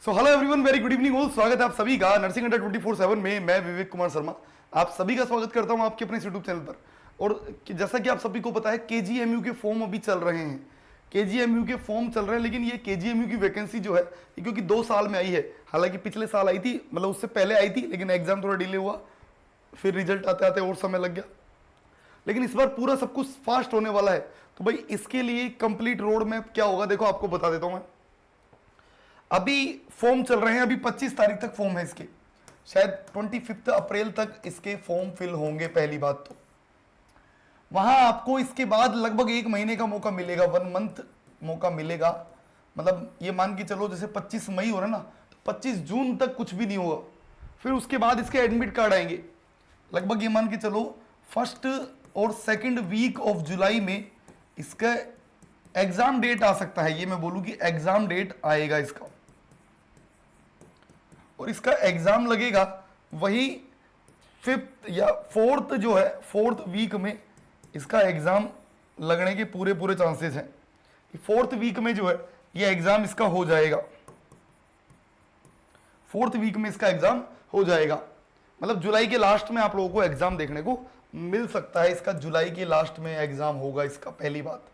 So hello everyone, very good evening all. स्वागत है आप सभी का नर्सिंग अड्डा 24/7 में। मैं विवेक कुमार शर्मा आप सभी का स्वागत करता हूं आपके अपने यूट्यूब चैनल पर। और जैसा कि आप सभी को पता है, केजीएमयू के फॉर्म अभी चल रहे हैं। केजीएमयू के फॉर्म चल रहे हैं, लेकिन ये केजीएमयू की वैकेंसी जो है ये क्योंकि 2 साल में आई है। हालांकि पिछले साल आई थी, मतलब उससे पहले आई थी, लेकिन एग्जाम थोड़ा डिले हुआ, फिर रिजल्ट आते आते और समय लग गया। लेकिन इस बार पूरा सब कुछ फास्ट होने वाला है। तो भाई इसके लिए कंप्लीट रोड मैप क्या होगा, देखो आपको बता देता हूं मैं। अभी फॉर्म चल रहे हैं, अभी 25 तारीख तक फॉर्म है इसके, शायद 25 अप्रैल तक इसके फॉर्म फिल होंगे। पहली बात तो वहां आपको इसके बाद लगभग 1 महीने का मौका मिलेगा, 1 मंथ मौका मिलेगा। मतलब ये मान के चलो जैसे 25 मई हो रहा है ना, तो 25 जून तक कुछ भी नहीं होगा। फिर उसके बाद इसके एडमिट कार्ड आएंगे। लगभग ये मान के चलो 1st और 2nd वीक ऑफ जुलाई में इसका एग्जाम डेट आ सकता है। ये मैं बोलूं कि एग्जाम डेट आएगा इसका, और इसका एग्जाम लगेगा वही 5th या 4th जो है 4th वीक में इसका एग्जाम लगने के पूरे चांसेस हैं। 4th वीक में जो है ये एग्जाम इसका हो जाएगा। 4th वीक में इसका एग्जाम हो जाएगा, मतलब जुलाई के लास्ट में आप लोगों को एग्जाम देखने को मिल सकता है। इसका जुलाई के लास्ट में एग्जाम होगा इसका, पहली बात।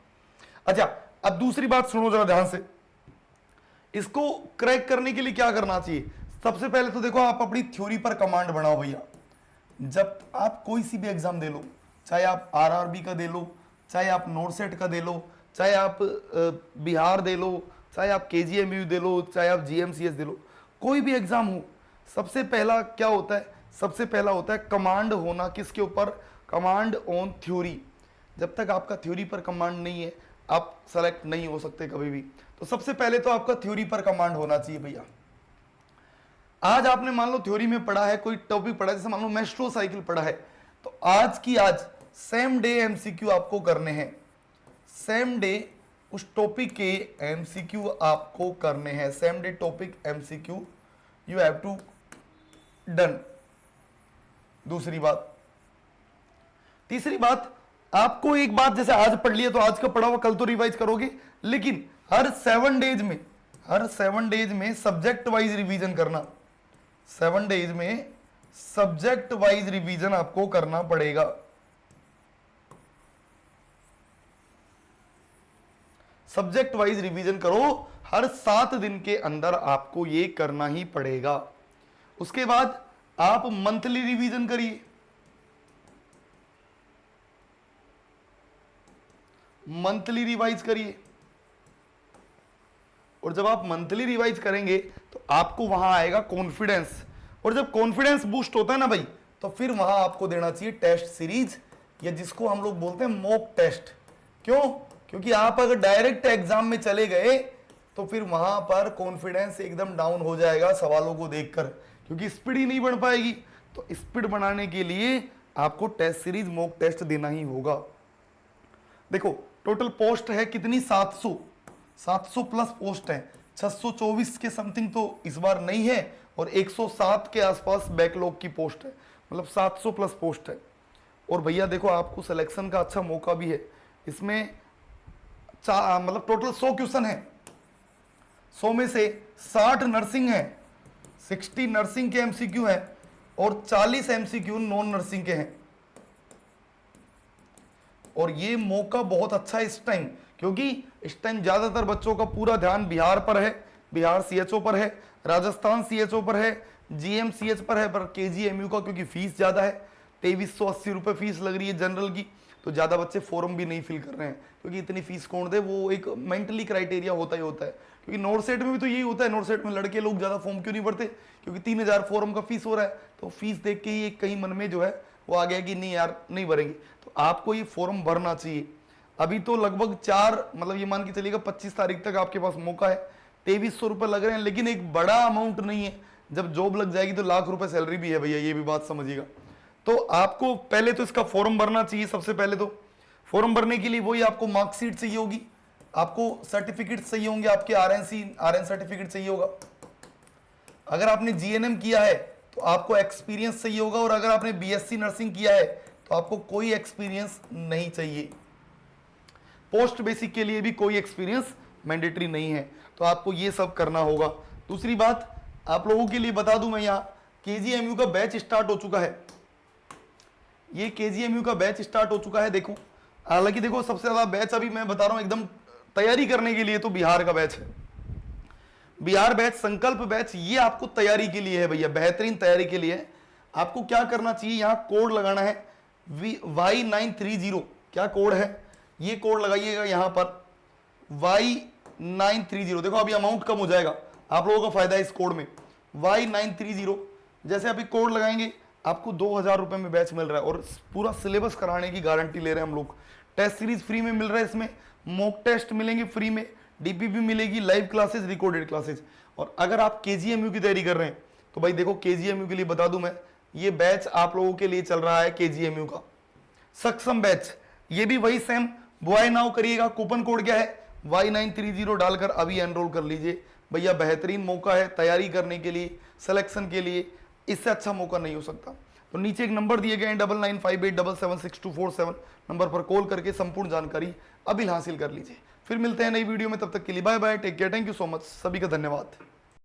अच्छा, अब दूसरी बात सुनो जरा ध्यान से। इसको क्रैक करने के लिए क्या करना चाहिए? सबसे पहले तो देखो, आप अपनी थ्योरी पर कमांड बनाओ भैया। जब आप कोई सी भी एग्जाम दे लो, चाहे आप आरआरबी का दे लो, चाहे आप नोरसेट का दे लो, चाहे आप बिहार दे लो, चाहे आप केजीएमयू दे लो, चाहे आप जीएमसीएस दे लो, कोई भी एग्जाम हो, सबसे पहला क्या होता है? सबसे पहला होता है कमांड होना। किसके ऊपर? Command on theory. जब तक आपका थ्योरी पर कमांड नहीं है, आप सेलेक्ट नहीं हो सकते कभी भी। तो सबसे पहले तो आपका थ्योरी पर कमांड होना चाहिए भैया। आज आपने मान लो थ्योरी में पढ़ा है, कोई टॉपिक पढ़ा है, जैसे मान लो मेट्रो साइकिल पढ़ा है, तो आज की आज सेम डे एमसीक्यू आपको करने हैं। सेम डे उस टॉपिक के एमसीक्यू आपको करने हैं। Same day topic MCQ you have to done. दूसरी बात। तीसरी बात, आपको एक बात जैसे आज पढ़ लिया तो आज का पढ़ा हुआ कल तो रिवाइज करोगे, लेकिन हर 7 डेज में सब्जेक्ट वाइज रिवीजन करना। 7 डेज में सब्जेक्ट वाइज रिवीजन आपको करना पड़ेगा। सब्जेक्ट वाइज रिवीजन करो, हर 7 दिन के अंदर आपको ये करना ही पड़ेगा। उसके बाद आप मंथली रिवीजन करिए। मंथली रिवाइज करिए, और जब आप मंथली रिवाइज करेंगे तो आपको वहां आएगा कॉन्फिडेंस। और जब कॉन्फिडेंस बूस्ट होता है ना भाई, तो फिर वहां आपको देना चाहिए टेस्ट सीरीज, या जिसको हम लोग बोलते हैं मॉक टेस्ट। क्यों? क्योंकि आप अगर डायरेक्ट एग्जाम में चले गए तो फिर वहां पर कॉन्फिडेंस एकदम डाउन हो जाएगा सवालों को देखकर, क्योंकि स्पीड ही नहीं बढ़ पाएगी। तो स्पीड बढ़ाने के लिए आपको टेस्ट सीरीज मॉक टेस्ट देना ही होगा। देखो टोटल पोस्ट है कितनी? 700 प्लस पोस्ट है। 624 के समथिंग तो इस बार नहीं है, और 107 के आसपास बैकलॉग की पोस्ट है, मतलब 700 प्लस पोस्ट है। और भैया देखो, आपको सिलेक्शन का अच्छा मौका भी है इसमें। मतलब टोटल 100 क्वेश्चन है, 100 में से 60 नर्सिंग है, 60 नर्सिंग के एमसीक्यू है, और 40 एमसीक्यू नॉन नर्सिंग के हैं। और ये मौका बहुत अच्छा है इस टाइम, क्योंकि इस टाइम ज्यादातर बच्चों का पूरा ध्यान बिहार पर है, बिहार सीएचओ पर है, राजस्थान सीएचओ पर है, जीएमसीएच पर है। पर केजीएमयू का क्योंकि फीस ज्यादा है, 2380 रुपए फीस लग रही है जनरल की, तो ज्यादा बच्चे फॉर्म भी नहीं फिल कर रहे हैं, क्योंकि इतनी फीस कौन दे? वो एक मेंटली क्राइटेरिया होता ही होता है। क्योंकि नोरसेट में भी तो यही होता है। नोरसेट में लड़के लोग ज्यादा फॉर्म क्यों नहीं भरते? क्योंकि 3000 फॉर्म का फीस हो रहा है, तो फीस देख के ही कहीं मन में जो है वो आ गया कि नहीं यार नहीं भरेंगे। तो आपको ये फॉर्म भरना चाहिए। अभी तो लगभग 4, मतलब ये मान के चलिएगा 25 तारीख तक आपके पास मौका है। 2300 रुपए लग रहे हैं, लेकिन एक बड़ा अमाउंट नहीं है। जब जॉब लग जाएगी तो लाख रुपए सैलरी भी है भैया, ये भी बात समझिएगा। तो आपको पहले तो इसका फॉर्म भरना चाहिए। सबसे पहले तो फॉर्म भरने के लिए वही आपको मार्कशीट चाहिए होगी, आपको सर्टिफिकेट चाहिए होंगे, आपके आरएन सर्टिफिकेट चाहिए होगा। अगर आपने जीएनएम किया है तो आपको एक्सपीरियंस चाहिए होगा, और अगर आपने बीएससी नर्सिंग किया है तो आपको कोई एक्सपीरियंस नहीं चाहिए। पोस्ट बेसिक के लिए भी कोई एक्सपीरियंस मैंडेटरी नहीं है, तो आपको ये सब करना होगा। दूसरी बात आप लोगों के लिए बता दूं मैं, यहाँ केजीएमयू का बैच स्टार्ट हो चुका है, ये केजीएमयू का बैच स्टार्ट हो चुका है। देखो हालांकि देखो सबसे ज्यादा बैच अभी मैं बता रहा हूं एकदम तैयारी करने के लिए तो बिहार का बैच है, बिहार बैच, संकल्प बैच, ये आपको तैयारी के लिए है भैया, बेहतरीन तैयारी के लिए है। आपको क्या करना चाहिए, यहाँ कोड लगाना है Y930, क्या कोड है, ये कोड लगाइएगा यहाँ पर Y930। देखो अभी अमाउंट कम हो जाएगा, आप लोगों का फायदा है इस कोड में, Y930। जैसे अभी कोड लगाएंगे आपको 2000 रुपए में बैच मिल रहा है और पूरा सिलेबस कराने की गारंटी ले रहे हैं हम लोग। टेस्ट सीरीज फ्री में मिल रहा है, इसमें मॉक टेस्ट मिलेंगे फ्री में, डीपीपी मिलेगी, लाइव क्लासेस, रिकॉर्डेड क्लासेस। और अगर आप केजीएमयू की तैयारी कर रहे हैं तो भाई देखो केजीएमयू के लिए बता दूं मैं, ये बैच आप लोगों के लिए चल रहा है केजीएमयू का सक्षम बैच, ये भी वही सेम बॉय नाउ करिएगा। कूपन कोड क्या है Y930 डालकर अभी एनरोल कर लीजिए भैया, बेहतरीन मौका है तैयारी करने के लिए, सिलेक्शन के लिए, इससे अच्छा मौका नहीं हो सकता। तो नीचे एक नंबर दिए गए हैं 9958776247, नंबर पर कॉल करके संपूर्ण जानकारी अभी हासिल कर लीजिए। फिर मिलते हैं नई वीडियो में, तब तक के लिए bye bye, take care, thank you so much, सभी का धन्यवाद।